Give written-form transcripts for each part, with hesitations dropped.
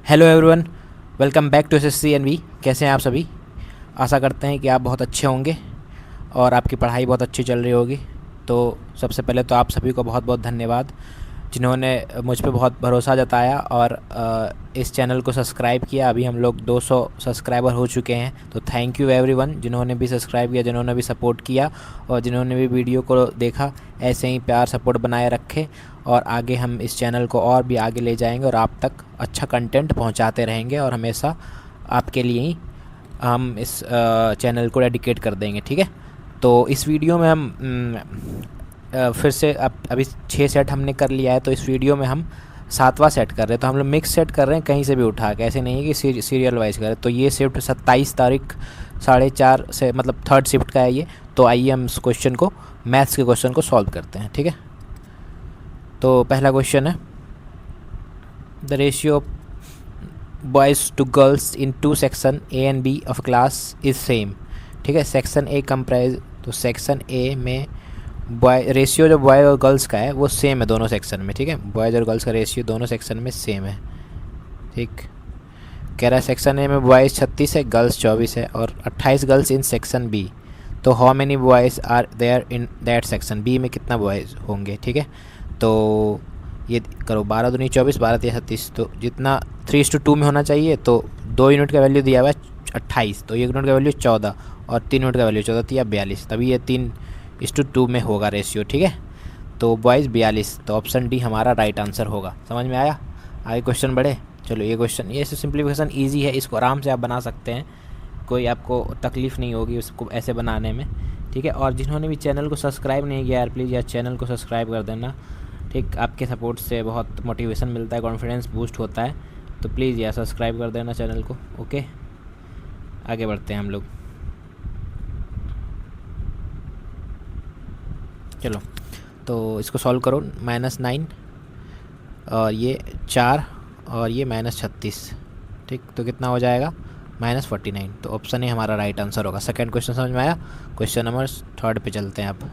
Hello everyone, welcome back to SSC NV. कैसे हैं आप सभी? आशा करते हैं कि आप बहुत अच्छे होंगे और आपकी पढ़ाई बहुत अच्छी चल रही होगी। तो सबसे पहले तो आप सभी को बहुत बहुत धन्यवाद जिन्होंने मुझ पे बहुत भरोसा जताया और इस चैनल को सब्सक्राइब किया। अभी हम लोग 200 सब्सक्राइबर हो चुके हैं, तो थैंक यू एवरीवन जिन्होंने भी सब्सक्राइब किया, जिन्होंने भी सपोर्ट किया और जिन्होंने भी वीडियो को देखा। ऐसे ही प्यार सपोर्ट बनाए रखें और आगे हम इस चैनल को और भी आगे ले जाएंगे और आप तक अच्छा कंटेंट पहुंचाते रहेंगे और हमेशा आपके लिए ही हम इस चैनल को डेडिकेट कर देंगे। ठीक है, तो इस वीडियो में हम फिर से अब अभी 6 सेट हमने कर लिया है, तो इस वीडियो में हम 7वां सेट कर रहे हैं। तो हम लोग मिक्स सेट कर रहे हैं कहीं से भी उठा के, ऐसे नहीं है कि सीरियल वाइज कर रहे हैं। तो ये शिफ्ट 27 तारीख 4:30 से मतलब थर्ड शिफ्ट का है ये। तो आइए हम इस क्वेश्चन को, मैथ्स के क्वेश्चन को सॉल्व करते हैं। ठीक है, तो पहला क्वेश्चन है the ratio of boys to girls in two section A and B of class is same. ठीक है, सेक्शन ए कंप्राइज, तो सेक्शन ए में बॉय रेशियो जो बॉय और गर्ल्स का है वो सेम है दोनों सेक्शन में। ठीक है, बॉयज़ और गर्ल्स का रेशियो दोनों सेक्शन में सेम है। ठीक, कह रहा है सेक्शन ए में बॉयज़ 36 है, गर्ल्स 24 है और 28 गर्ल्स इन सेक्शन बी। तो how many boys are there in that section, B में कितना बॉयज़ होंगे। ठीक है, तो ये करो 12 दूनी 24, 12 तिया 36, तो जितना 3:2 में होना चाहिए। तो 2 यूनिट का वैल्यू दिया हुआ है 28, तो 1 यूनिट का वैल्यू 14 और 3 यूनिट का वैल्यू 14 तिया 42, तभी ये 3:2 में होगा रेशियो। ठीक है, तो बॉयज़ 42, तो ऑप्शन डी हमारा राइट आंसर होगा। समझ में आया? आगे क्वेश्चन बढ़े। चलो ये क्वेश्चन, ये सिंप्लीफिकेशन ईजी है, इसको आराम से आप बना सकते हैं, कोई आपको तकलीफ़ नहीं होगी उसको ऐसे बनाने में। ठीक है, और जिन्होंने भी चैनल को सब्सक्राइब नहीं किया यार, प्लीज़ यार चैनल को सब्सक्राइब कर देना। ठीक, आपके सपोर्ट से बहुत मोटिवेशन मिलता है, कॉन्फिडेंस बूस्ट होता है, तो प्लीज़ यार सब्सक्राइब कर देना चैनल को। ओके, आगे बढ़ते हैं हम लोग। चलो, तो इसको सॉल्व करो। -9 और ये 4 और ये -36। ठीक, तो कितना हो जाएगा? -49। तो ऑप्शन ए हमारा राइट आंसर होगा। सेकंड क्वेश्चन समझ में आया? क्वेश्चन नंबर थर्ड पे चलते हैं अब।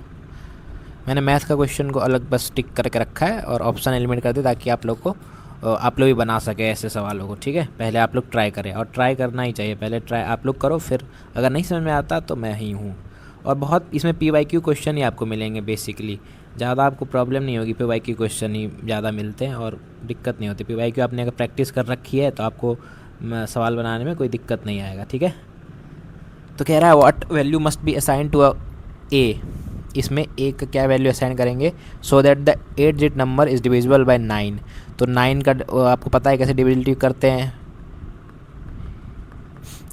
मैंने मैथ का क्वेश्चन को अलग बस टिक करके रखा है और ऑप्शन एलिमिनेट कर दिया ताकि आप लोग भी बना सके ऐसे सवालों को। ठीक है, पहले आप लोग ट्राई करें और ट्राई करना ही चाहिए, पहले ट्राई आप लोग करो, फिर अगर नहीं समझ में आता तो मैं ही हूँ। और बहुत इसमें PYQ क्वेश्चन ही आपको मिलेंगे बेसिकली, ज़्यादा आपको प्रॉब्लम नहीं होगी। PYQ क्वेश्चन ही ज़्यादा मिलते हैं और दिक्कत नहीं होती। PYQ आपने अगर प्रैक्टिस कर रखी है तो आपको सवाल बनाने में कोई दिक्कत नहीं आएगा। ठीक है, तो कह रहा है what value must be assign to A. इसमें ए का क्या वैल्यू असाइन करेंगे so that the 8 digit number is divisible by 9। तो 9 का आपको पता है कैसे डिविजिबिलिटी करते हैं,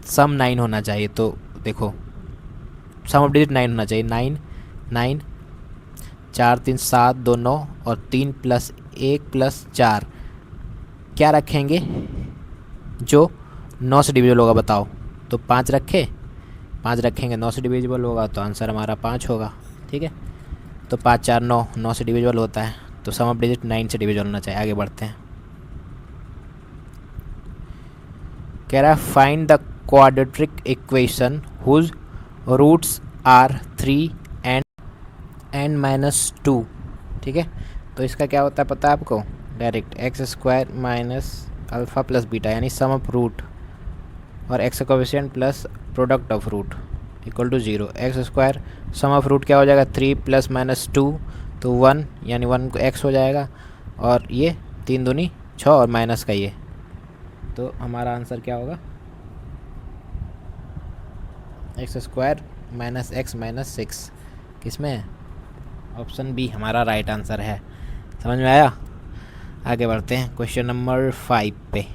सम 9 होना चाहिए। तो देखो सम ऑफ डिजिट 9 होना चाहिए। 9 9 4 3 7 2 9 और 3 + 1 + 4 क्या रखेंगे जो 9 से डिविजिबल होगा बताओ। तो 5 रखे, 5 रखेंगे, 9 से डिविजिबल होगा तो आंसर हमारा 5 होगा। ठीक है, तो 5 4 9, 9 से डिविजिबल होता है, तो सम ऑफ डिजिट 9 से डिविजिबल होना चाहिए। आगे बढ़ते हैं। कह रहा है find the quadratic equation whose roots are 3 and -2। ठीक है, तो इसका क्या होता है पता है आपको? डायरेक्ट x² - अल्फ़ा + बीटा, यानी सम ऑफ रूट और x का coefficient plus product of root equal to 0। x² sum of root क्या हो जाएगा? 3 + -2 तो 1, यानी 1 को x हो जाएगा, और ये 3 दूनी 6 और माइनस का ये, तो हमारा आंसर क्या होगा? x² - x - 6 किसमें है? ऑप्शन बी हमारा राइट आंसर है। समझ में आया? आगे बढ़ते हैं क्वेश्चन नंबर 5 पे।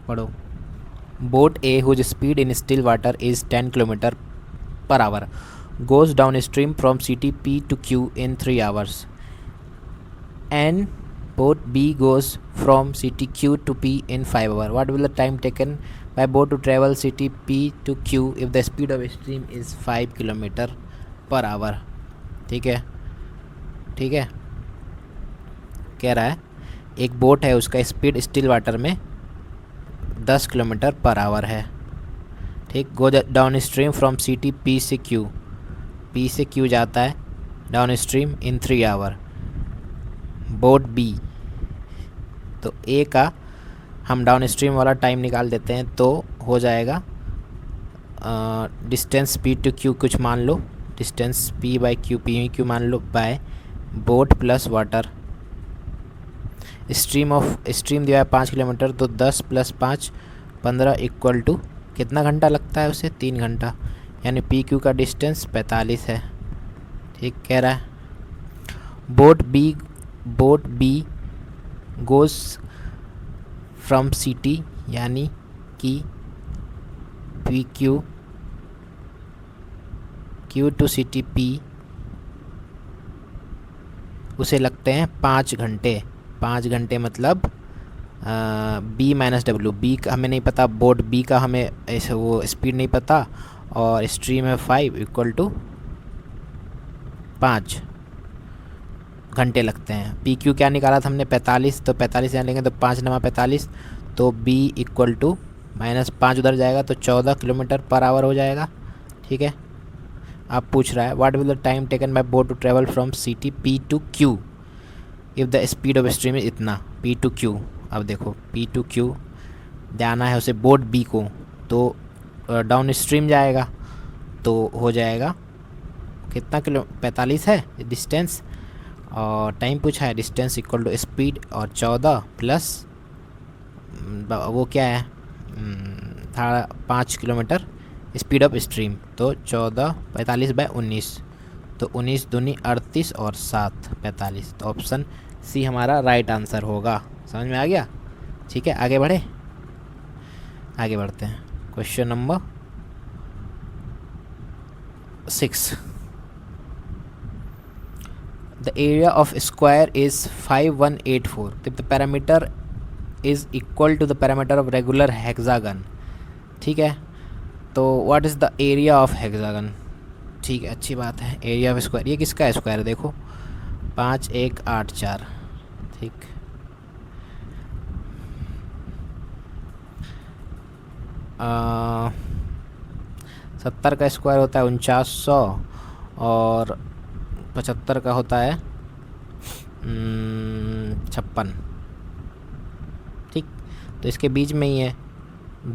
पढ़ो। Boat A whose speed in still water is 10 km/h goes downstream from city P to Q in 3 hours, and boat B goes from city Q to P in 5 hours. What will the time taken by boat to travel city P to Q if the speed of stream is 5 km/h? ठीक है, ठीक है, कह रहा है एक boat है, उसका स्पीड स्टिल वाटर में 10 km/h है। ठीक, go downstream from city P से Q, P से Q जाता है downstream in 3 hour. Boat B तो ए का हम डाउन स्ट्रीम वाला टाइम निकाल देते हैं, तो हो जाएगा डिस्टेंस पी टू क्यू कुछ मान लो, distance P by Q, P Q मान लो, by boat plus water. Stream दिया है 5 किलोमीटर, तो 10 + 5 15 इक्वल टू कितना घंटा लगता है उसे? 3 घंटा, यानी पी क्यू का डिस्टेंस 45 है। ठीक कह रहा है। Boat B goes from city, यानी कि P Q to city P, उसे लगते हैं 5 घंटे। 5 घंटे मतलब बी माइनस डब्ल्यू, बी का हमें नहीं पता, बोट बी का हमें ऐसे वो स्पीड नहीं पता, और स्ट्रीम है 5 इक्वल टू 5 घंटे लगते हैं। पी क्यू क्या निकाला था हमने? 45, तो 45 यहाँ लेंगे तो 5 × 45, तो बी इक्वल टू -5 उधर जाएगा तो 14 किलोमीटर पर आवर हो जाएगा। ठीक है। आप पूछ रहा है what will the time taken by boat to travel from city P to Q if the speed of stream is इतना, पी टू क्यू। अब देखो पी टू क्यू जाना है उसे बोट बी को, तो डाउन स्ट्रीम जाएगा, तो हो जाएगा कितना 45 है डिस्टेंस, और टाइम पूछा है, डिस्टेंस इक्वल टू स्पीड, और 14 प्लस वो क्या है 5 किलोमीटर स्पीड ऑफ स्ट्रीम, तो 14 45/19, तो 19 दूनी 38 और 7 45, तो ऑप्शन सी हमारा राइट आंसर होगा। समझ में आ गया? ठीक है, आगे बढ़ते हैं। Question number 6। The area of square is 5184 if the parameter is equal to the parameter of regular hexagon। ठीक है, तो what is the area of hexagon? ठीक है, अच्छी बात है। एरिया ऑफ स्क्वायर, ये किसका है स्क्वायर? देखो 5184। ठीक, आ, 70 का स्क्वायर होता है 4900, और 75 का होता है 56। ठीक, तो इसके बीच में ही है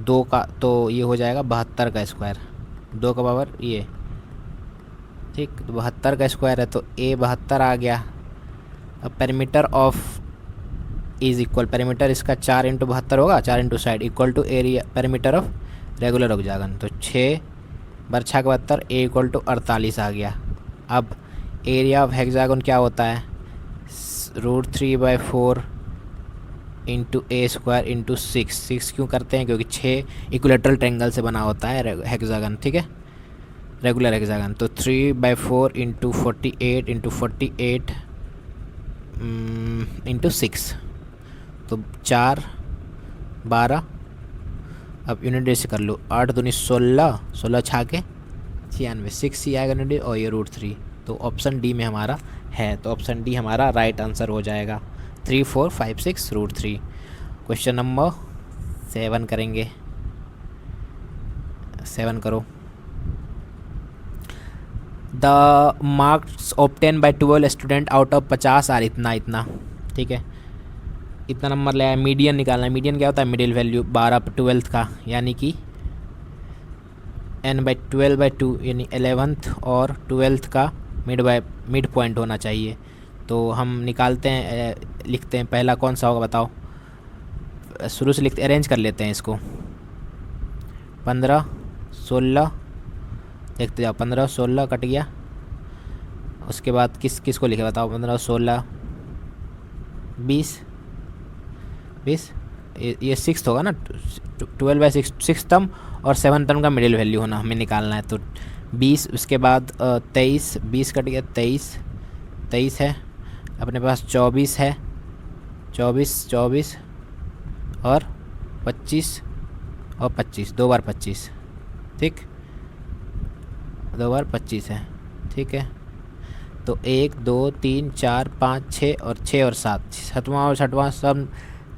2 का, तो ये हो जाएगा 72 का स्क्वायर, 2 का पावर ये। ठीक, तो 72 का स्क्वायर है, तो ए 72 आ गया। अब perimeter of is equal, perimeter इसका 4 × 72 होगा, 4 × side equal to area perimeter of regular hexagon, तो 6 × 6 = 72, ए इक्वल टू 48 आ गया। अब एरिया ऑफ हेक्सागन क्या होता है? √3/4 × a² × 6 क्यों करते हैं? क्योंकि 6 इक्विलेटरल ट्रायंगल से बना होता है हेक्सागन। ठीक है, रेगुलर हेक्सागन, तो 3/4 × 48 × 48 × 6, तो 4 12। अब यूनिट डे से कर लो, 8 दूनी 16, 16 छा के 96, 6 ही आएगा यूनिट डे, और ये √3, तो ऑप्शन डी में हमारा है, तो ऑप्शन डी हमारा राइट आंसर हो जाएगा। 3 4 5 6 √3। क्वेश्चन नंबर 7 करेंगे। 7 करो। The marks obtain by 12 student out of 50 are इतना। ठीक है, इतना नंबर ले आया। मीडियन निकालना है। मीडियन क्या होता है? मिडिल वैल्यू 12/12 का, यानी कि n/12/2, यानी 11th और 12th का मिड पॉइंट होना चाहिए। तो हम निकालते हैं, लिखते हैं। पहला कौन सा होगा बताओ? शुरू से लिखते, अरेंज कर लेते हैं इसको। 15 16 देखते जाओ, 15 16 कट गया। उसके बाद किस को लिखे बताओ? 15 16 20 20, ये 6 होगा ना, 12/6 6 टर्म और 7 टर्म का मिडिल वैल्यू होना हमें निकालना है। तो 20, उसके बाद 23, 20 कट गया, 23 है अपने पास, 24 है, 24 और 25 और 25, 2 बार 25। ठीक, 2 बार 25 है। ठीक है, तो 1 2 3 4 5 6 और 6 और 7, 7वां और 6वां सब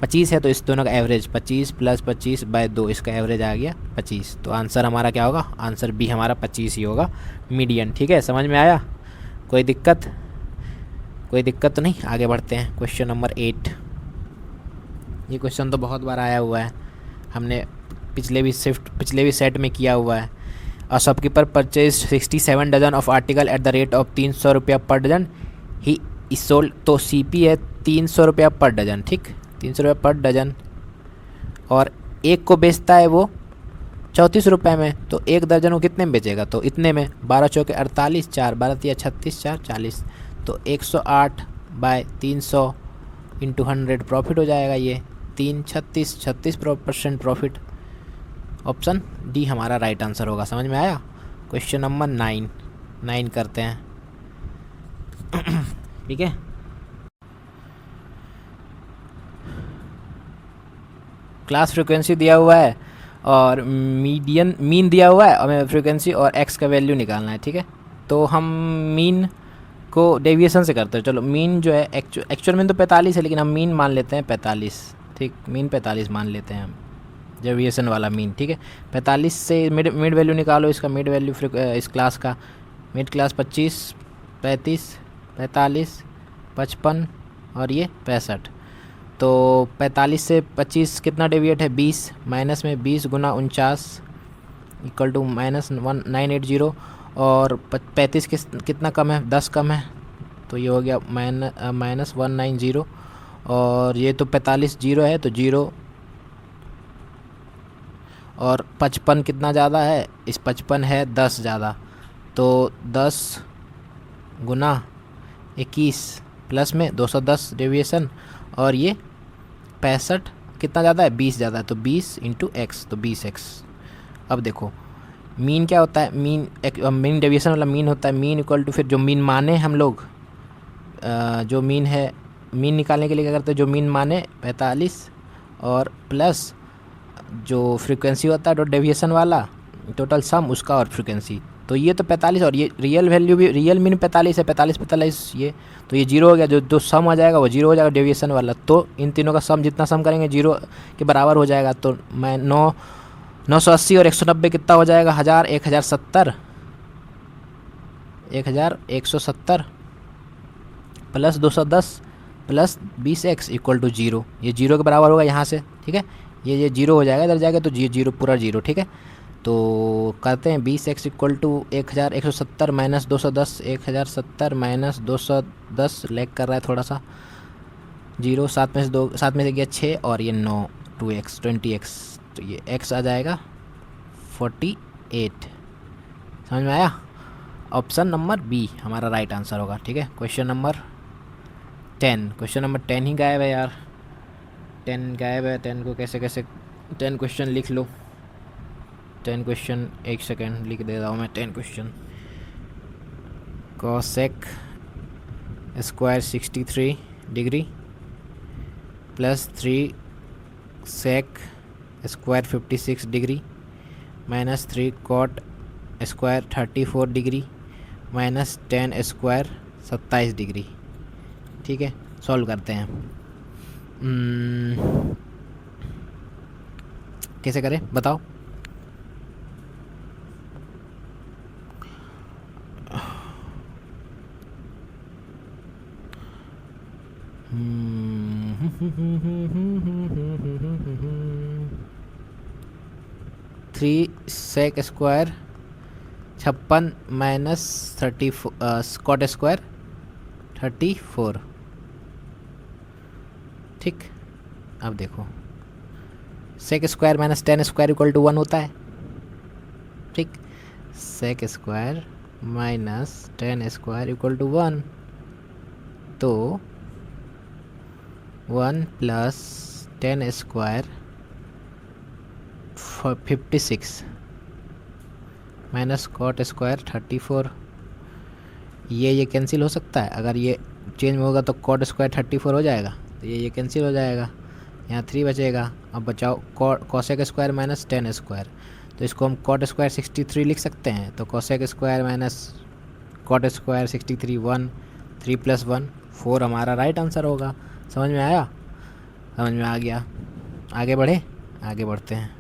25 है, तो इस दोनों का एवरेज 25 + 25/2, इसका एवरेज आ गया 25। तो आंसर हमारा क्या होगा? आंसर बी हमारा 25 ही होगा, मीडियन। ठीक है, समझ में आया? कोई दिक्कत तो नहीं? आगे बढ़ते हैं। Question number 8। ये क्वेश्चन तो बहुत बार आया हुआ है, हमने पिछले भी सेट में किया हुआ है। A shopkeeper purchase 67 dozen of article at the rate of 300 रुपया पर डजन, ही इज सोल्ड। तो CP है 300 रुपया पर डजन, ठीक, 300 रुपया पर डजन, और एक को बेचता है वो 34 रुपये में, तो एक दर्जन वो कितने में बेचेगा, तो इतने में 12 चौके 48, 4 12 तिया 36, 4 40, तो 108/300 इंटू 100 प्रॉफिट हो जाएगा। ये 36% प्रॉफिट। ऑप्शन डी हमारा राइट आंसर होगा। समझ में आया। क्वेश्चन नंबर 9 करते हैं। ठीक है, क्लास फ्रीक्वेंसी दिया हुआ है और मीन दिया हुआ है, और हमें फ्रीक्वेंसी और एक्स का वैल्यू निकालना है। ठीक है, तो हम मीन को डेविएशन से करते हैं। चलो मीन जो है एक्चुअल में तो 45 है, लेकिन हम मीन मान लेते हैं 45। ठीक, मीन 45 मान लेते हैं हम, डेविएशन वाला मीन। ठीक है, 45 से मिड वैल्यू निकालो इसका। मिड वैल्यू इस क्लास का मिड क्लास 25, 35, 45, 55 और ये 65। तो 45 से 25 कितना डेविएट है, 20, माइनस में 20 गुना 49 इक्वल टू -1980, और 35 कितना कम है, 10 कम है, तो ये हो गया -190, और ये तो 45 जीरो है तो जीरो, और 55 कितना ज़्यादा है, इस 55 है 10 ज़्यादा, तो 10 गुना 21 प्लस में 210 डेविएशन, और ये 65 कितना ज़्यादा है, 20 ज़्यादा है, तो 20 इंटू एक्स, तो 20x। अब देखो मीन क्या होता है, मीन डेविएशन वाला मीन होता है मीन इक्वल टू, फिर जो मीन माने हम लोग जो मीन है, मीन निकालने के लिए क्या करते हैं, जो मीन माने 45 और प्लस जो फ्रीक्वेंसी होता है डेविएशन वाला, टोटल सम उसका और फ्रीक्वेंसी। तो ये तो 45, और ये रियल वैल्यू भी, रियल मीन 45 है, 45 ये, तो ये जीरो हो गया। जो सम आ जाएगा वो जीरो हो जाएगा डेविएशन वाला, तो इन तीनों का सम जितना सम करेंगे जीरो के बराबर हो जाएगा। तो मैं 980 और 190 कितना हो जाएगा, 1070 1170 plus 210 plus 20x equal to zero. ये जीरो के बराबर होगा यहाँ से। ठीक है, ये जीरो हो जाएगा, इधर जाएगा तो जीरो पूरा जीरो। ठीक है, तो करते हैं 20x equal to 1170 minus 210, 1070 minus 210 लैग कर रहा है थोड़ा सा, जीरो 7 में से गया 6, और ये 9, 2x 20x, तो ये x आ जाएगा 48। समझ में आया। ऑप्शन नंबर बी हमारा राइट आंसर होगा। ठीक है, क्वेश्चन नंबर 10 ही गायब है यार, 10 गायब है। 10 को कैसे 10 क्वेश्चन लिख लो। 10 क्वेश्चन, एक सेकेंड लिख दे रहा हूँ मैं 10 question. Cosec square 63 degree plus 3 sec square 56 degree minus 3 cot square 34 degree minus 10 square 27 degree. ठीक है, सॉल्व करते हैं। कैसे करें बताओ। Three sec square 56 minus 34 cot square 34। ठीक, अब देखो sec square minus 10 square equal to 1 होता है। ठीक, sec square minus 10 square equal to 1, तो 1 plus 10 square 56 minus cot square 34। ये कैंसिल हो सकता है, अगर ये चेंज में होगा तो कॉट स्क्वायर 34 हो जाएगा, तो ये कैंसिल हो जाएगा, यहाँ 3 बचेगा। अब बचाओ कॉसेक स्क्वायर माइनस 10 स्क्वायर, तो इसको हम कॉट स्क्वायर 63 लिख सकते हैं। तो cosec square minus cot square 63, 1, 3 plus 1 4 हमारा राइट आंसर होगा। समझ में आया, समझ में आ गया। आगे बढ़ते हैं।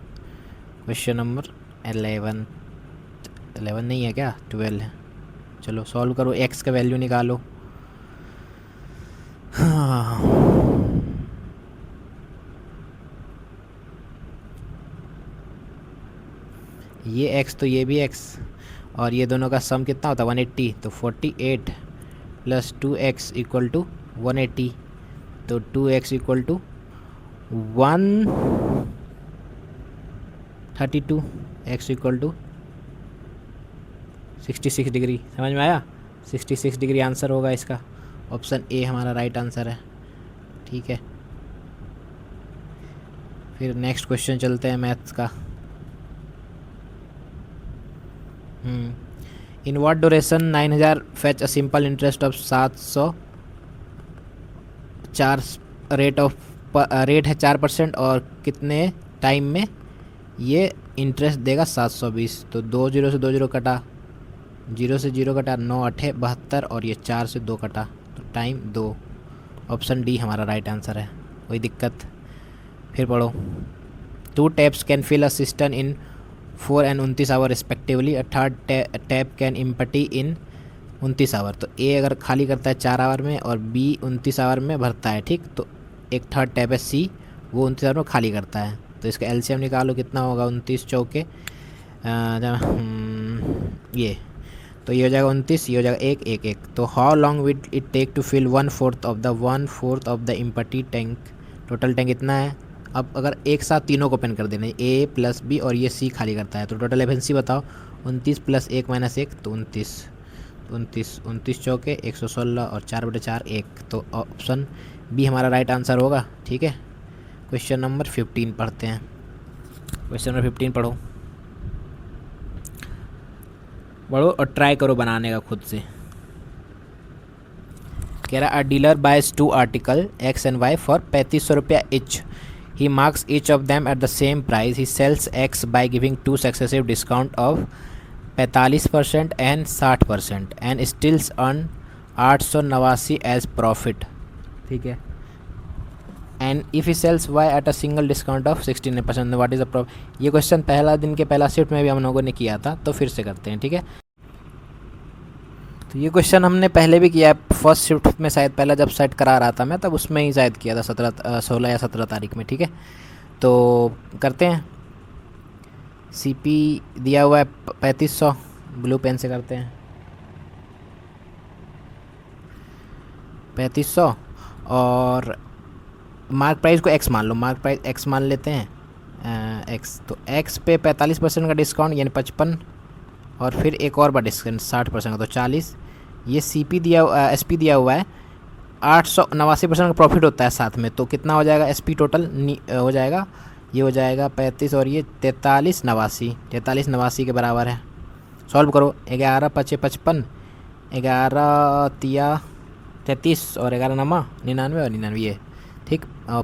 क्वेश्चन नंबर 11 नहीं है क्या, 12 है। चलो सॉल्व करो, एक्स का वैल्यू निकालो। ये एक्स तो ये भी एक्स, और ये दोनों का सम कितना होता है 180, तो 48 प्लस 2x इक्वल टू 180, तो 2x equal to 132, x equal to 66 degree. समझ में आया? 66 डिग्री आंसर होगा इसका। ऑप्शन ए हमारा राइट आंसर है। ठीक है, फिर नेक्स्ट क्वेश्चन चलते हैं मैथ्स का। In what duration 9000 fetch a simple interest of 700, 4 rate है 4%, और कितने टाइम में ये इंटरेस्ट देगा 720। तो 2 जीरो से 2 जीरो कटा, 0 से 0 कटा, 9 8 72, और ये 4 से 2 कटा, तो टाइम 2। ऑप्शन डी हमारा राइट आंसर है। कोई दिक्कत? फिर पढ़ो। 2 taps can fill a system in 4 and 29 hour respectively, a third tap can empty in 29 hour. तो ए अगर खाली करता है 4 आवर में और बी 29 आवर में भरता है, ठीक, तो एक थर्ड टैप है सी, वो 29 आवर में खाली करता है। तो इसका एलसीएम निकालो, कितना होगा 29 चौके ये, तो ये हो जाएगा 29, ये हो जाएगा 1 1 1। तो how long will it take to fill 1/4 of the empty tank. Total tank इतना है। अब अगर एक साथ तीनों को ओपन कर देना है, ए प्लस बी और ये सी खाली करता है, तो टोटल एफिशिएंसी बताओ। 29 प्लस 1 माइनस 1, तो 29, 29 चौके 116, और 4/4 1। तो ऑप्शन बी हमारा राइट आंसर होगा। ठीक है, क्वेश्चन नंबर 15 पढ़ते हैं। क्वेश्चन नंबर 15 पढ़ो और ट्राई करो बनाने का खुद से। कह रहा, a dealer buys 2 article X and Y for 3500 रुपया each. He marks each of them at the same price. He sells X by giving 2 successive discount of 45% and 60% and still earn 889 as profit. ठीक है, and if he sells Y at a single discount of 16%, what is the profit? ये question पहला दिन के पहला shift में भी हम लोगों ने किया था, तो फिर से करते हैं। ठीक है, तो ये क्वेश्चन हमने पहले भी किया है, फर्स्ट शिफ्ट में शायद पहला जब सेट करा रहा था मैं, तब उसमें ही शायद किया था 16 या 17 तारीख में। ठीक है, तो करते हैं। सीपी दिया हुआ है 3500, ब्लू पेन से करते हैं 3500, और मार्क प्राइस को एक्स मान लो, मार्क प्राइस एक्स मान लेते हैं एक्स। तो एक्स पे 45% का डिस्काउंट यानी 55, और फिर एक और बड़ा डिस्काउंट 60% का, तो 40। ये सीपी दिया एसपी दिया हुआ है 889% का प्रॉफिट होता है साथ में, तो कितना हो जाएगा एसपी टोटल हो जाएगा, ये हो जाएगा 35 और ये 4389 के बराबर है। सॉल्व करो, 11 5 55, 11 तिया 33, और 11 नमा 99, और 99 ये, ठीक, और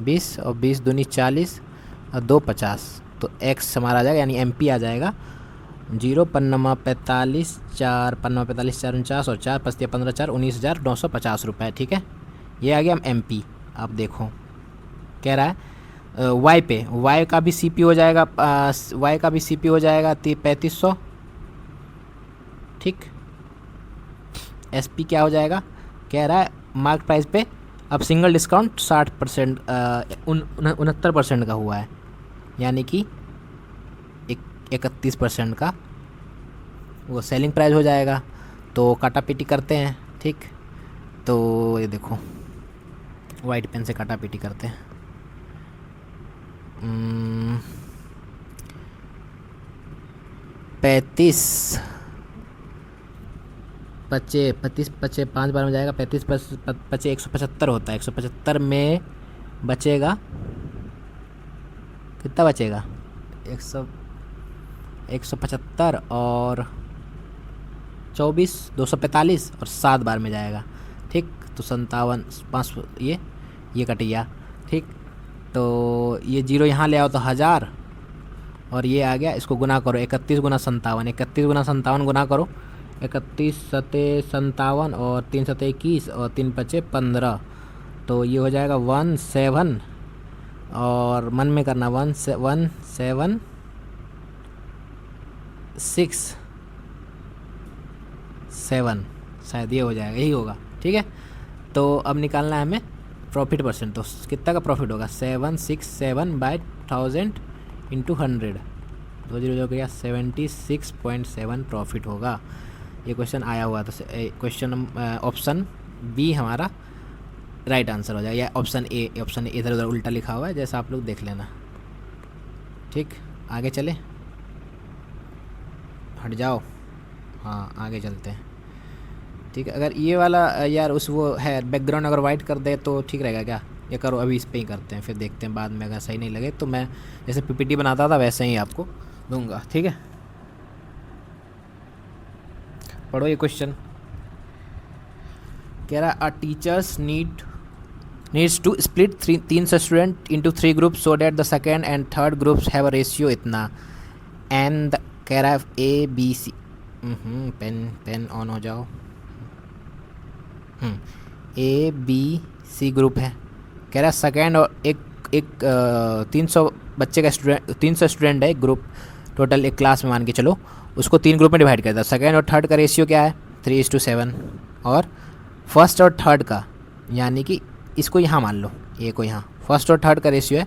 20 और 20 दूनी 40 और 2 50, तो एक्स हमारा आ जाएगा यानी एमपी आ जाएगा 0 पन्नमा 45 4 पन्नमा 45 4 49, और 4 5 15 4 19,950 रुपये। ठीक है, ये आ गया एमपी। आप देखो कह रहा है वाई पे, वाई का भी सीपी हो जाएगा, वाई का भी सीपी हो जाएगा 3500। ठीक, एसपी क्या हो जाएगा, कह रहा है मार्क प्राइस पे अब सिंगल डिस्काउंट 60% 69% का हुआ है, यानी कि 31% का वो सेलिंग प्राइस हो जाएगा। तो काटा पीटी करते हैं। ठीक, तो ये देखो वाइट पेन से काटा पीटी करते हैं। 35 25 5 बार में जाएगा, 35 पचे 175 होता है, 175 में बचेगा कितना बचेगा 175 और 24 245, और 7 बार में जाएगा। ठीक, तो 57 5 ये कट गया। ठीक, तो ये 0 यहाँ ले आओ तो 1000, और ये आ गया, इसको गुना करो 31 गुना 57, 31 गुना 57 गुना करो, 31 सते 57 और 3 सते 21 और 3 पचे 15, तो ये हो जाएगा 17, और मन में करना 176 7, शायद ये हो जाएगा, यही होगा। ठीक है, तो अब निकालना है हमें प्रॉफिट परसेंट। तो कितना का प्रॉफिट होगा 767/1000 × 100, 2 0 हो गया, 76.7 प्रॉफिट होगा। ये क्वेश्चन आया हुआ था। क्वेश्चन ऑप्शन बी हमारा राइट आंसर हो जाएगा, या ऑप्शन ए इधर उधर उल्टा लिखा हुआ है, जैसा आप लोग देख लेना। ठीक, आगे चले, हट जाओ, हाँ आगे चलते हैं। ठीक है, अगर ये वाला यार उस वो है बैकग्राउंड अगर वाइट कर दे तो ठीक रहेगा क्या? ये करो, अभी इस पे ही करते हैं, फिर देखते हैं बाद में, अगर सही नहीं लगे तो मैं जैसे पीपीटी बनाता था वैसे ही आपको दूंगा। ठीक है, पढ़ो ये क्वेश्चन। कह रहा अ teachers needs to split 300 student into 3 groups so that the second and third groups have a ratio इतना, and कह रहा है A B C, pen pen on हो जाओ। ए बी सी ग्रुप है। कह रहा है सेकेंड और एक एक 300 बच्चे का स्टूडेंट, 300 स्टूडेंट है एक ग्रुप, टोटल एक क्लास में मान के चलो, उसको 3 ग्रुप में डिवाइड कर दिया। सेकेंड और थर्ड का रेशियो क्या है? 3:7। और फर्स्ट और थर्ड का, यानी कि इसको यहाँ मान लो, ए को यहाँ, फर्स्ट और थर्ड का रेशियो है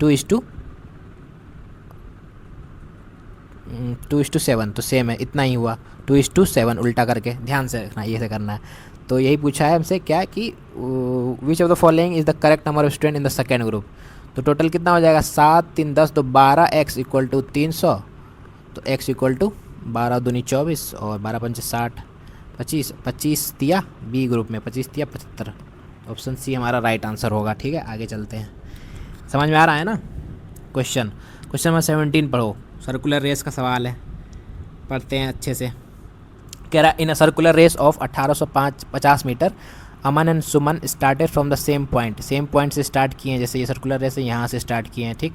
2:7, तो सेम है, इतना ही हुआ, 2:7 उल्टा करके, ध्यान से रखना, ये से करना है। तो यही पूछा है हमसे क्या कि which of the following is the correct number of student in the second group. तो टोटल कितना हो जाएगा? 7 3 10 तो 12, एक्स इक्वल टू 300, तो एक्स इक्वल टू 12 दूनी 24 और 12 पंचे 60, 25 25 दिया बी ग्रुप में, 25 दिया 75। ऑप्शन सी हमारा राइट आंसर होगा। ठीक है, आगे चलते हैं। समझ में आ रहा है ना? क्वेश्चन नंबर 17 पढ़ो, सर्कुलर रेस का सवाल है, पढ़ते हैं अच्छे से। कह रहा in a circular race of 1850 metre Aman and Suman started from the same point, same point से स्टार्ट किए हैं, जैसे ये सर्कुलर रेस है यहाँ से स्टार्ट किए हैं। ठीक,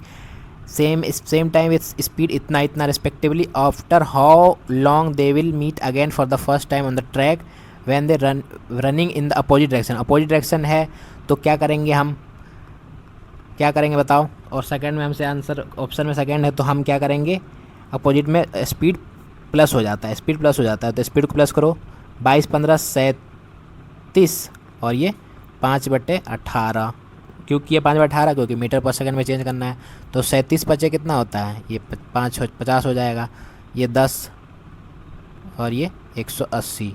सेम टाइम विथ स्पीड इतना इतना respectively, after how long they will meet again for the first time on the track when they running in the opposite direction. Opposite direction है तो क्या करेंगे हम, क्या करेंगे बताओ? और सेकंड में हमसे आंसर ऑप्शन में सेकंड है तो हम क्या करेंगे? अपोजिट में स्पीड प्लस हो जाता है, स्पीड प्लस हो जाता है, तो स्पीड को प्लस करो, 22 15 37, और ये 5/18, क्योंकि ये 5/18 क्योंकि मीटर पर सेकंड में चेंज करना है, तो 37 बचे कितना होता है? ये 50 हो जाएगा, ये 10 और ये 180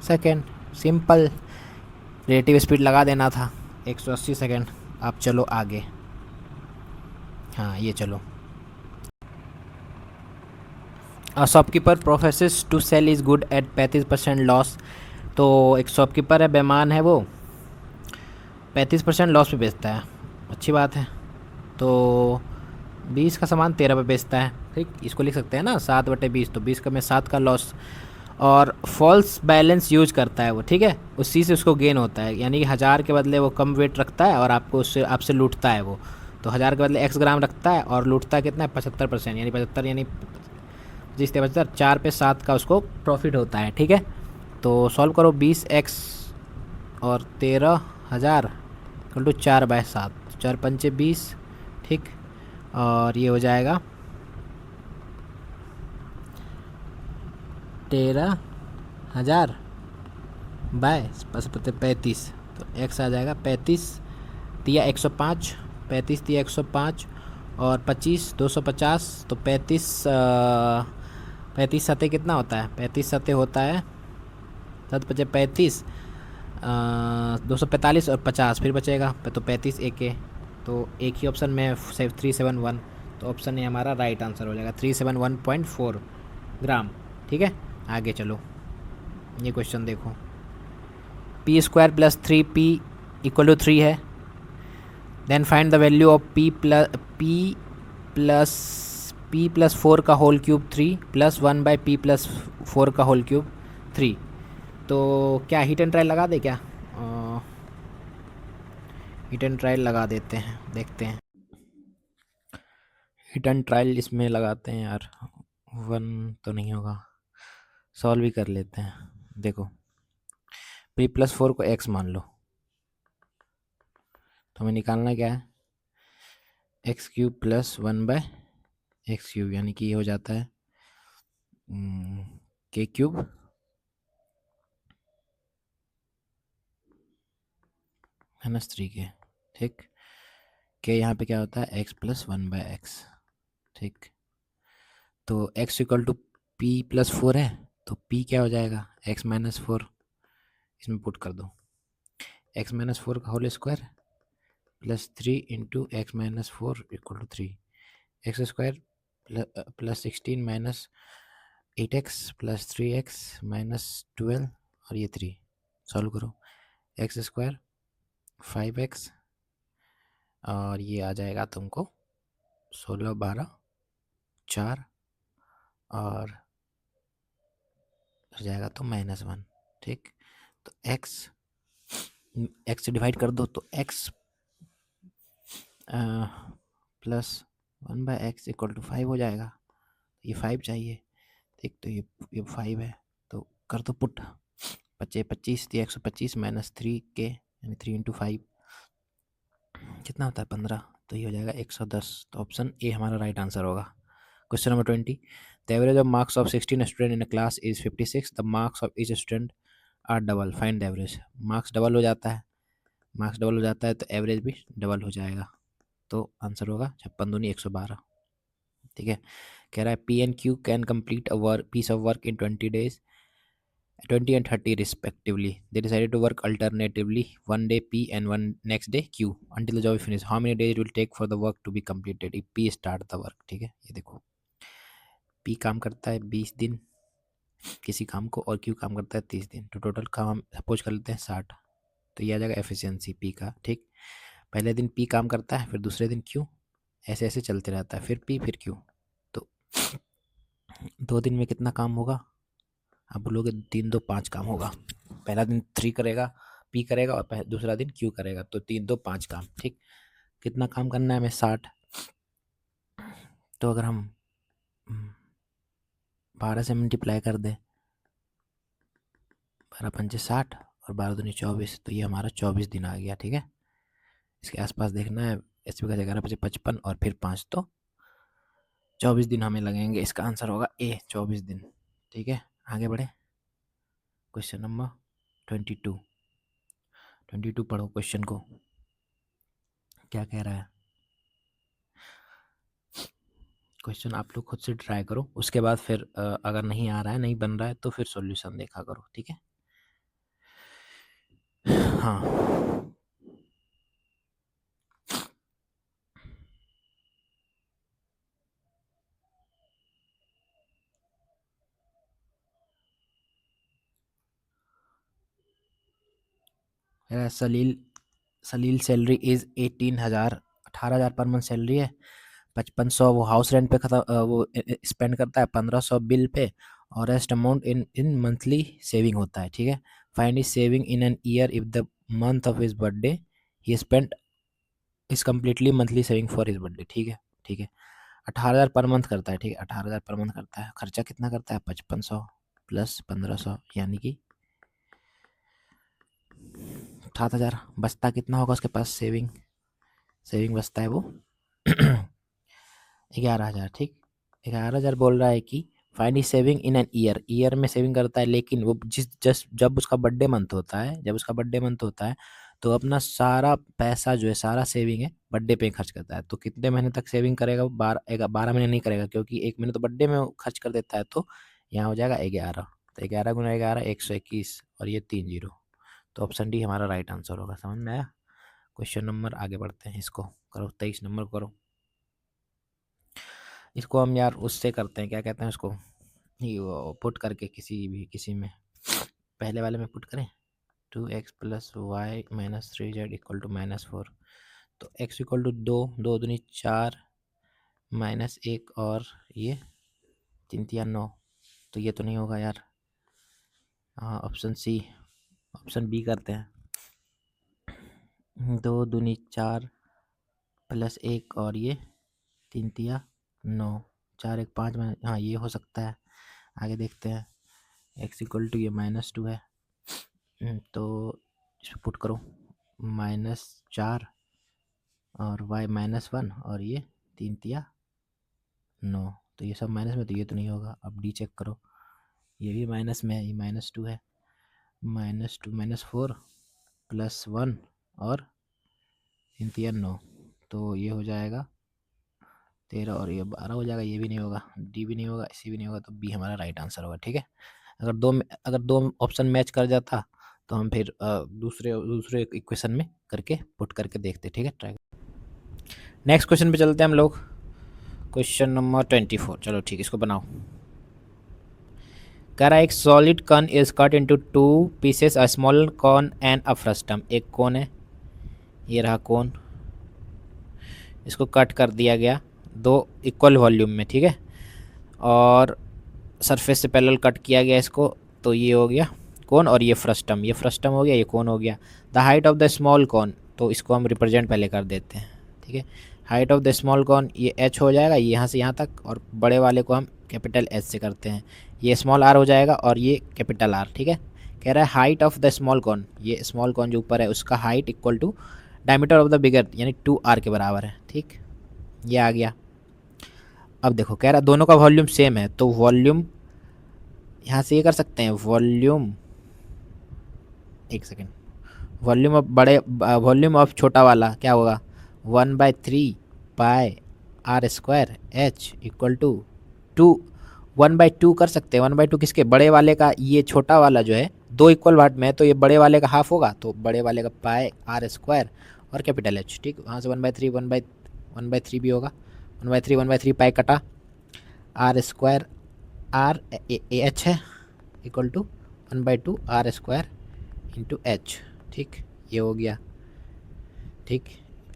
सेकेंड। सिंपल, रिलेटिव स्पीड लगा देना था, 180 सेकेंड। आप चलो आगे, हाँ ये चलो। Shopkeeper professes to sell his good at 35% loss. तो एक शॉपकीपर है, बेईमान है वो, 35% लॉस पे बेचता है, अच्छी बात है। तो 20 का सामान 13 पे बेचता है। ठीक, इसको लिख सकते हैं ना 7/20, तो 20 का में 7 का लॉस। और फॉल्स बैलेंस यूज करता है वो, ठीक है, उसी से उसको गेन होता है, यानी कि 1000 के बदले वो कम वेट रखता है और आपको उससे आपसे लूटता है वो। तो 1000 के बदले x ग्राम रखता है और लूटता कितना है? 75%, यानी 75 यानी 75, 4 पे 7 का उसको प्रॉफिट होता है। ठीक है, तो सॉल्व करो, 20x और 13,000 इक्वल टू 4/7, 4 पंचे 20। ठीक, और ये हो जाएगा 13,000 बाय 35, तो x आ जाएगा 35 दिया 105, 35 दिया 105 और 25 250, तो 35 सतह कितना होता है? 35 सतह होता है 7×5 = 35, 245 और 50 फिर बचेगा, तो 35 एक है, तो एक ही ऑप्शन में 371, तो ऑप्शन ए हमारा राइट आंसर हो जाएगा, 371.4 ग्राम। ठीक है, आगे चलो, ये क्वेश्चन देखो। p² + 3p = 3 है, then find the value of p+ 4 का होल क्यूब 3 + 1/p+4 का होल क्यूब 3। तो क्या हिट एंड ट्रायल लगा दे क्या? हिट एंड ट्रायल लगा देते हैं, देखते हैं। हिट एंड ट्रायल इसमें लगाते हैं यार, 1 तो नहीं होगा, सॉल्व भी कर लेते हैं। देखो, p+4 को x मान लो, तो हमें निकालना क्या है? x³ + 1/x³, यानी कि ये हो जाता है k³ -3k। ठीक, k यहाँ पे क्या होता है? x + 1/x। ठीक, तो x equal to P plus 4 है, तो p क्या हो जाएगा, x माइनस 4, इसमें पुट कर दो, x माइनस 4 का whole square plus 3 into X minus 4 equal to 3, X square plus 16 minus 8x plus 3x minus 12 और ये 3, सॉल्व करो, एक्स स्क्वायर 5x और ये आ जाएगा तुमको 16 12 4 और हो जाएगा तो -1, ठीक। तो x से डिवाइड कर दो तो x plus 1/x equal to 5 हो जाएगा, ये 5 चाहिए, ठीक। तो ये 5 है, तो कर दो पुट, 25 थी 125 माइनस 3k यानी 3 इंटू 5 कितना होता है 15, तो ये हो जाएगा 110। तो ऑप्शन ए हमारा राइट आंसर होगा। Question number 20, the average of marks of 16 student in a class is 56, the marks of each student are double, find the average. Marks double हो जाता है, मार्क्स डबल हो जाता है तो एवरेज भी डबल हो जाएगा, तो आंसर होगा 56 दूनी 112, ठीक है। कह रहा है P and Q can complete a work piece of work in 20 days, 20 and 30 respectively. They decided to work alternatively, one day P and one next day Q until the job is finished. How many days it will take for the work to be completed if P start the work, ठीक है। ये देखो P काम करता है 20 दिन किसी काम को और Q काम करता है 30 दिन, तो टोटल काम हम सपोज कर लेते हैं 60, तो ये आ जाएगा एफिशिएंसी P का, ठीक। पहले दिन P काम करता है, फिर दूसरे दिन Q, ऐसे ऐसे चलते रहता है, फिर P फिर Q, तो 2 दिन में कितना काम होगा, आप बोलोगे 3 2 5 काम होगा। पहला दिन 3 करेगा, पी करेगा और दूसरा दिन क्यू करेगा, तो 3 2 5 काम, ठीक। कितना काम करना है हमें 60, तो अगर हम 12 से मल्टीप्लाई कर दें, 12 पंचे 60 और 12 दूनी 24, तो ये हमारा 24 दिन आ गया, ठीक है। इसके आसपास देखना है, इसमें का 11 पचे 55 और फिर 5, तो 24 दिन हमें लगेंगे। इसका आंसर होगा ए 24 दिन, ठीक है। आगे बढ़े, क्वेश्चन नंबर 22 पढ़ो क्वेश्चन को, क्या कह रहा है क्वेश्चन, आप लोग खुद से ट्राई करो, उसके बाद फिर अगर नहीं आ रहा है, नहीं बन रहा है, तो फिर सॉल्यूशन देखा करो, ठीक है। हाँ, सलील सलील salary is 18,000, 18,000 per month salary है, 5500 वो हाउस रेंट पे खत्म वो स्पेंड करता है, 1500 बिल पे, और rest amount in in monthly saving होता है, ठीक है। Find is saving in an year if the month of his birthday he spend is completely monthly saving for his birthday, ठीक है, ठीक है। 18,000 पर मंथ करता है, ठीक है, 18,000 पर मंथ करता है, खर्चा कितना करता है 5500 प्लस 1500 यानी कि 7,000, बचता कितना होगा उसके पास, सेविंग सेविंग बचता है वो 11,000, ठीक। 11,000 बोल रहा है कि find saving in an year, year में सेविंग करता है, लेकिन वो जब उसका बर्थडे मंथ होता है, जब उसका बर्थडे मंथ होता है तो अपना सारा पैसा जो है, सारा सेविंग है बर्थडे पे खर्च करता है। तो कितने महीने तक सेविंग करेगा वो, 12 महीने नहीं करेगा, क्योंकि एक महीने तो बर्थडे में खर्च कर देता है, तो यहाँ हो जाएगा 11, तो 11 गुना 11 121 और ये 3 जीरो, तो ऑप्शन डी हमारा राइट आंसर होगा। समझ में आया। क्वेश्चन नंबर आगे बढ़ते हैं, इसको करो 23 नंबर करो। इसको हम यार उससे करते हैं, क्या कहते हैं उसको, ये वो पुट करके किसी में पहले वाले में पुट करें, 2x plus Y minus 3z equal to -4, तो x इक्वल टू 2, 2 दूनी 4 माइनस 1 और ये 3 तिया 9, तो ये तो नहीं होगा यार, हाँ ऑप्शन सी, ऑप्शन बी करते हैं, 2 दूनी 4 प्लस 1 और ये 3 तिया 9, 4 1 5 में, हाँ ये हो सकता है। आगे देखते हैं, x इक्वल टू ये -2 है, तो इसको पुट करो, -4 और y -1 और ये 3 तिया 9, तो ये सब माइनस में, तो ये तो नहीं होगा। अब डी चेक करो, ये भी माइनस में है, ये -2 है, -2 -4 +1 और 3 तिया 9, तो ये हो जाएगा 13 और ये 12 हो जाएगा, ये भी नहीं होगा, डी भी नहीं होगा, सी भी नहीं होगा, तो बी हमारा राइट आंसर होगा। ठीक है, अगर दो ऑप्शन मैच कर जाता तो हम फिर दूसरे दूसरे इक्वेशन में करके पुट करके देखते। ठीक है, ट्राई। नेक्स्ट क्वेश्चन पे चलते हैं हम लोग, क्वेश्चन नंबर 24। चलो ठीक, इसको बनाओ। कह रहा है एक solid cone is cut into 2 pieces, a small cone and a frustum. एक कोन है, ये रहा कोन, इसको कट कर दिया गया दो इक्वल वॉल्यूम में। ठीक है, और सरफेस से पैरेलल कट किया गया इसको, तो ये हो गया कोन, और ये फ्रस्टम, ये फ्रस्टम हो गया, ये कोन हो गया। The height of the small cone, तो इसको हम रिप्रेजेंट पहले कर देते हैं। ठीक है, height of the small cone ये h हो जाएगा, ये यहाँ से यहाँ तक, और बड़े वाले को हम कैपिटल H से करते हैं, ये स्मॉल r हो जाएगा, और ये कैपिटल R। ठीक है, कह रहा है height of the small cone, ये स्मॉल कॉन जो ऊपर है उसका height equal to diameter of the bigger, यानी 2r के बराबर है। ठीक, ये आ गया। अब देखो, कह रहा है दोनों का वॉल्यूम सेम है, तो वॉल्यूम यहाँ से ये कर सकते हैं, वॉल्यूम, एक सेकेंड, वॉल्यूम ऑफ बड़े, वॉल्यूम ऑफ छोटा वाला क्या होगा, 1/3 pi r square h equal to 2, 1/2 कर सकते हैं। 1/2 किसके, बड़े वाले का, ये छोटा वाला जो है दो इक्वल पार्ट में है, तो ये बड़े वाले का हाफ होगा, तो बड़े वाले का पाई आर स्क्वायर और कैपिटल एच। ठीक, वहाँ से 1/3 1/3 भी होगा, 1/3 पाई कटा, आर स्क्वायर आर एच है equal to 1/2 r square into h. ठीक, ये हो गया। ठीक,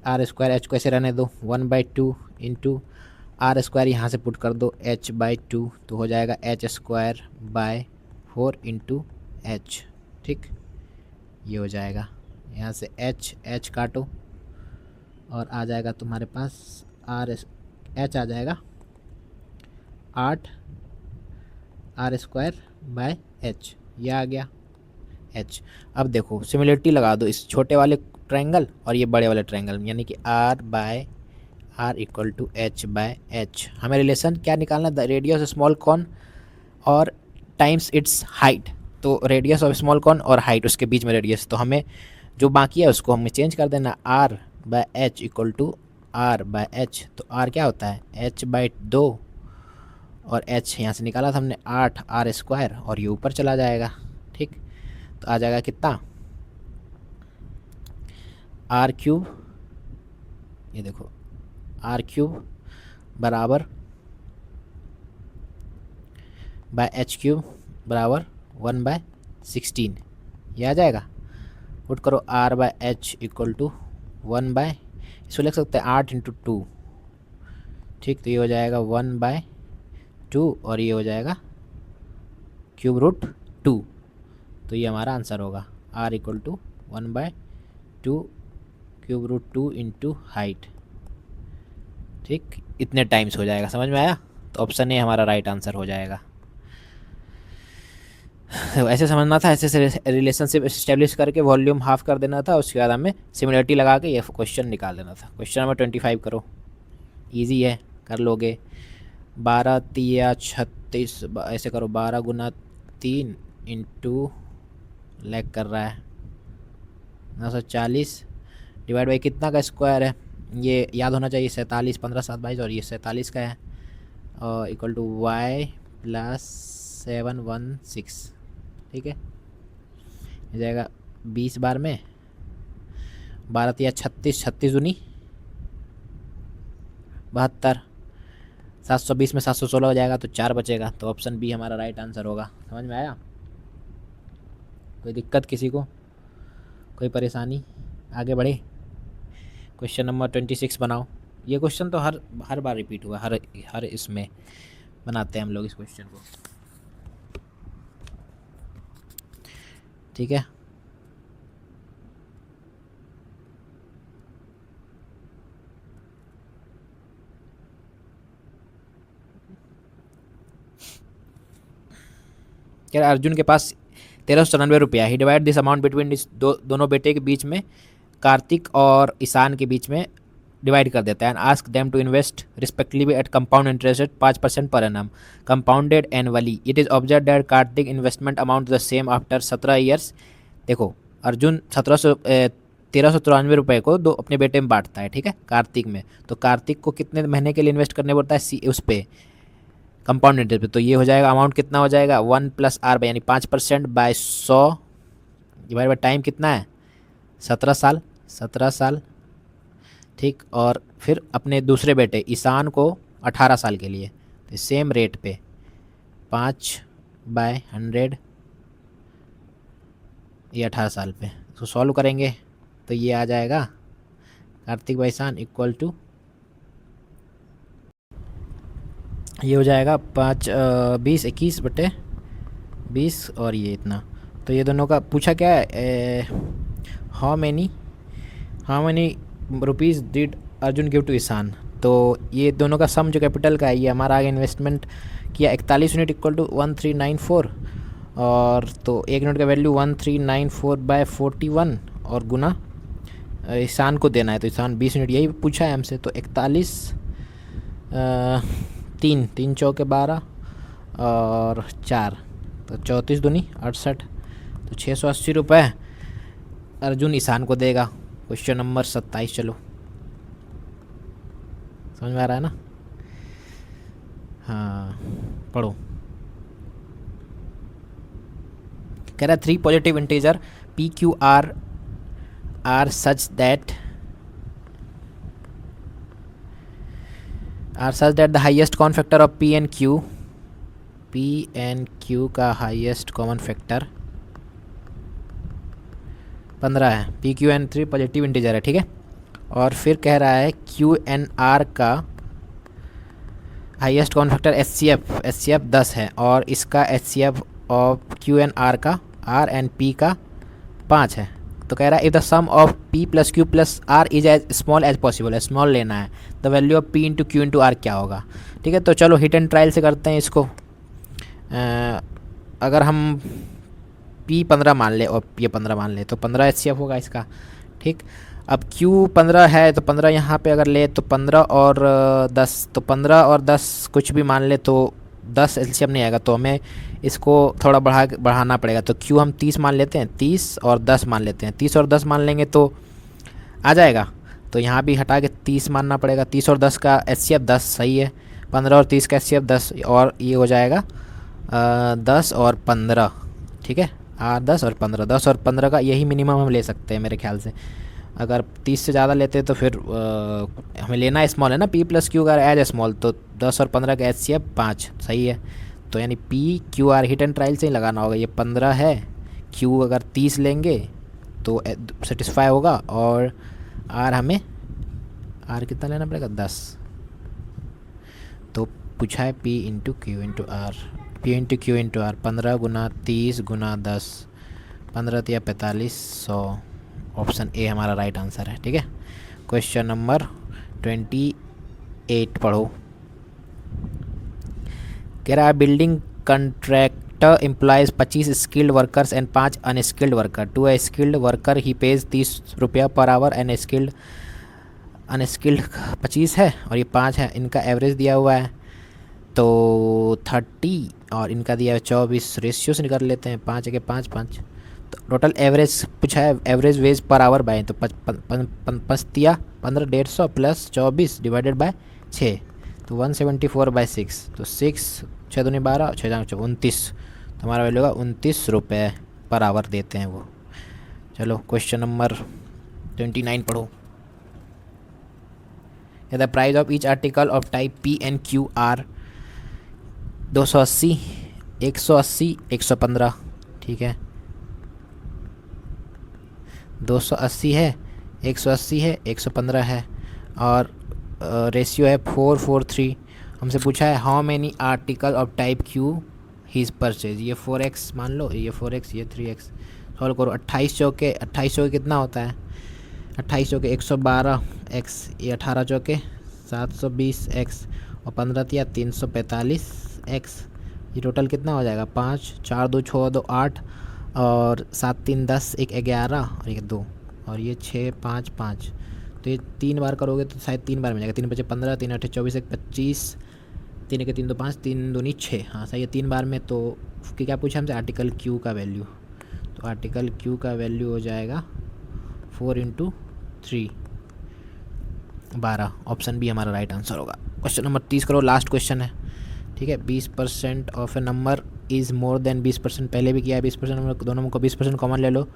आर स्क्वायर एच को ऐसे रहने दो, 1/2 इंटू आर स्क्वायर यहाँ से पुट कर दो h/2, तो हो जाएगा h²/4 इंटू एच। ठीक, ये हो जाएगा, यहाँ से h काटो और आ जाएगा तुम्हारे पास h आ जाएगा 8 r²/h, ये आ गया h। अब देखो सिमिलरिटी लगा दो इस छोटे वाले ट्रायंगल और ये बड़े वाले ट्रायंगल में, यानी कि r इक्वल टू h/h। हमें रिलेशन क्या निकालना, the radius of small cone और टाइम्स इट्स हाइट। तो रेडियस ऑफ स्मॉल कॉन और हाइट, उसके बीच में रेडियस, तो हमें जो बाकी है उसको हमें चेंज कर देना, r/h इक्वल टू r/h। तो r क्या होता है, h/2, और h यहाँ से निकाला था हमने 8 r² और ये ऊपर चला जाएगा। ठीक, तो आ जाएगा कितना, r³ ये देखो r³ बराबर h³ बराबर 1/16, ये आ जाएगा। पुट करो r/h इक्वल टू 1/, इसको लिख सकते हैं 8 इंटू 2। ठीक, तो ये हो जाएगा 1/2 और ये हो जाएगा √2। तो ये हमारा आंसर होगा, r equal to 1/2 √2 into height. ठीक, इतने टाइम्स हो जाएगा, समझ में आया। तो ऑप्शन ए हमारा राइट आंसर हो जाएगा। ऐसे समझना था, ऐसे रिलेशनशिप इस्टेब्लिश करके वॉल्यूम हाफ कर देना था, उसके बाद हमें सिमिलरिटी लगा के ये क्वेश्चन निकाल देना था। क्वेश्चन नंबर 25 करो, इजी है, कर लोगे। 12 तिया 36, ऐसे करो 12 गुना 3 इंटू लैग कर रहा है 940 डिवाइड बाई कितना का स्क्वायर है, ये याद होना चाहिए, 47, 15 7 22, और ये 47 का है, और इक्वल टू y + 716। ठीक है, हो जाएगा 20 बार में 12 तिया 36, 36 दूनी 72, 720 में 716 हो जाएगा, तो 4 बचेगा। तो ऑप्शन बी हमारा राइट आंसर होगा। समझ में आया, कोई दिक्कत किसी को, कोई परेशानी, आगे बढ़े। क्वेश्चन नंबर 26 बनाओ। ये क्वेश्चन तो हर बार रिपीट हुआ, हर इसमें बनाते हैं हम लोग इस क्वेश्चन को। ठीक है, क्या अर्जुन के पास 1394 रुपया, ही डिवाइड दिस अमाउंट बिटवीन दोनों बेटे के बीच में, कार्तिक और ईशान के बीच में डिवाइड कर देता है, and ask them to invest respectively at compound interest rate 5% पर annum compounded annually. It is observe that Kartik investment amount the same after 17 years. देखो अर्जुन 1700 1394 रुपये को दो अपने बेटे में बांटता है, ठीक है, कार्तिक में। तो कार्तिक को कितने महीने के लिए इन्वेस्ट करने पड़ता है उस पर, कंपाउंड इंटरेस्ट पे। तो ये हो जाएगा अमाउंट कितना हो जाएगा 1+R यानी 5% बाय 100 डिवाइड बाई टाइम कितना है 17 साल, 17 साल, ठीक। और फिर अपने दूसरे बेटे ईशान को 18 साल के लिए, तो सेम रेट पे 5/100 ये 18 साल पे। तो सॉल्व करेंगे तो ये आ जाएगा Kartik by Ishan equal to, ये हो जाएगा 20 और ये इतना। तो ये दोनों का पूछा क्या है, how many rupees did Arjun give to Ishan. तो ये दोनों का सम जो कैपिटल का है, ये हमारा आगे इन्वेस्टमेंट किया 41 यूनिट इक्वल टू 1394, और तो एक यूनिट का वैल्यू 1394/41 और गुना ईशान को देना है। तो ईशान 20 यूनिट यही पूछा है हमसे। तो 41 तीन चौके 12 और 4 तो 34 दूनी 68, तो 680 रुपये अर्जुन ईशान को देगा। Question number 27। चलो समझ में आ रहा है ना? हाँ पढ़ो। कह रहा है 3 positive integer PQR are such that the highest common factor of P and Q का हाईएस्ट कॉमन फैक्टर 15 है। PQN3 पॉजिटिव इंटीजर है, ठीक है। और फिर कह रहा है QNR का हाईएस्ट कॉमन फैक्टर HCF 10 है, और इसका HCF ऑफ QNR का R and P का 5 है। तो कह रहा है if the sum of P + Q + R is as small as possible, small लेना है, the value of P × Q × R क्या होगा, ठीक है। तो चलो हिट एंड ट्रायल से करते हैं इसको। अगर हम P 15 मान ले और P 15 मान ले तो 15 HCF होगा इसका, ठीक। अब Q 15 है तो 15 यहाँ पे अगर ले तो 15 और 10, तो 15 और 10 कुछ भी मान ले तो 10 एलसीएम नहीं आएगा, तो हमें इसको थोड़ा बढ़ाना पड़ेगा। तो Q हम 30 मान लेते हैं, 30 और 10 मान लेते हैं, 30 और 10 मान लेंगे तो आ जाएगा। तो यहाँ भी हटा के 30 मानना पड़ेगा। 30 और 10 का HCF 10 सही है, 15 और 30 का HCF 10, और ये हो जाएगा 10 और 15, ठीक है। 10 और 15, 10 और 15 का यही मिनिमम हम ले सकते हैं मेरे ख्याल से। अगर 30 से ज़्यादा लेते हैं तो फिर हमें लेना स्मॉल है ना, P + Q का एज स्मॉल, तो 10 और 15 का HCF 5 सही है। तो यानी PQR हिट एंड ट्रायल से ही लगाना होगा। ये 15 है, Q अगर 30 लेंगे तो सेटिस्फाई होगा, और R हमें R कितना लेना पड़ेगा 10। तो पूछा है P × Q × R, P × Q × R 15 × 30 × 10, 15 × 45 100। Option A हमारा राइट आंसर है, ठीक है। क्वेश्चन नंबर 28 पढ़ो। कह रहा है building contractor employs 25 skilled workers and 5 unskilled worker. To a skilled worker he pays 30 रुपया पर आवर एंड अनस्किल्ड 25 है और ये 5 है। इनका एवरेज दिया हुआ है तो 30 और इनका दिया है 24। रेशियो से निकाल लेते हैं, 5 के 5 5। तो टोटल एवरेज पूछा है, average wage per hour by, तो 15 150 प्लस 24 डिवाइडेड बाय 6, तो 174/6। तो 6 6 दूनी 12 6 29, तो हमारा वैल्यू होगा 29 रुपये पर आवर देते हैं वो। चलो क्वेश्चन नंबर 29 पढ़ो। The price of each article of type P and Q are 280 180 115, ठीक है। 280 है, 180 है, 115 है, और रेशियो है 4:3। हमसे पूछा है how many article of type Q he is purchase. ये 4x मान लो, ये 4x, ये 3x। सॉल्व करो। 28 चौके कितना होता है? 28 चौके 112x, ये 18 चौके 720x, और 15 तिया 345x। ये टोटल कितना हो जाएगा? 5 4 2 6 2 8, और 7 3 10, 1 11 और 1 2, और ये 6 5 5। तो ये 3 बार करोगे तो शायद 3 बार में जाएगा। 3 बचे 15, 3 8 24, 1 25, 3 के 3 2 5, 3 दूनी 6। हाँ सही है, 3 बार में। तो क्या पूछा हमसे? आर्टिकल Q का वैल्यू। तो आर्टिकल Q का वैल्यू हो जाएगा 4 × 3 12। ऑप्शन बी हमारा राइट आंसर होगा। क्वेश्चन नंबर 30 करो, लास्ट क्वेश्चन है, ठीक है। 20% of A number is more than 20%, पहले भी किया है। 20% नंबर, दोनों को 20% कॉमन ले लो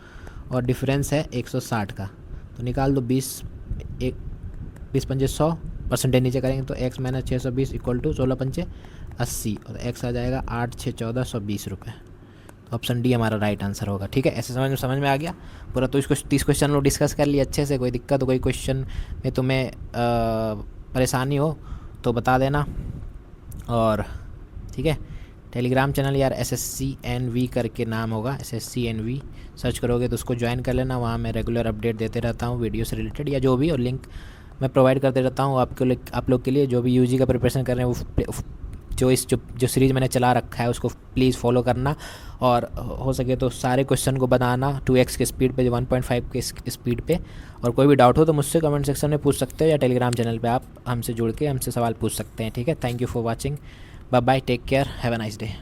और डिफरेंस है 160 का, तो निकाल दो। 20 पंजे 100, परसेंटेज नीचे करेंगे तो x - 620 इक्वल टू 16 पंजे 80, और x आ जाएगा 8 6 14 120 रुपये। तो ऑप्शन डी हमारा राइट आंसर होगा, ठीक है। ऐसे समझ में आ गया पूरा। तो इसको 30 क्वेश्चन लोग डिस्कस कर लिए अच्छे से। कोई दिक्कत हो, कोई क्वेश्चन में तुम्हें परेशानी हो तो बता देना। और ठीक है, टेलीग्राम चैनल यार SSCNV करके नाम होगा, SSCNV सर्च करोगे तो उसको ज्वाइन कर लेना। वहाँ मैं रेगुलर अपडेट देते रहता हूँ वीडियो से रिलेटेड, या जो भी, और लिंक मैं प्रोवाइड करते रहता हूँ आप लोग के लिए जो भी UG का प्रिपरेशन कर रहे हैं। वो जो सीरीज़ मैंने चला रखा है उसको प्लीज़ फॉलो करना, और हो सके तो सारे क्वेश्चन को बनाना 2x के स्पीड पे, 1.5 के स्पीड पे। और कोई भी डाउट हो तो मुझसे कमेंट सेक्शन में पूछ सकते हो, या टेलीग्राम चैनल पे आप हमसे जुड़ के हमसे सवाल पूछ सकते हैं, ठीक है। Thank you for watching, bye bye, take care, have a nice day.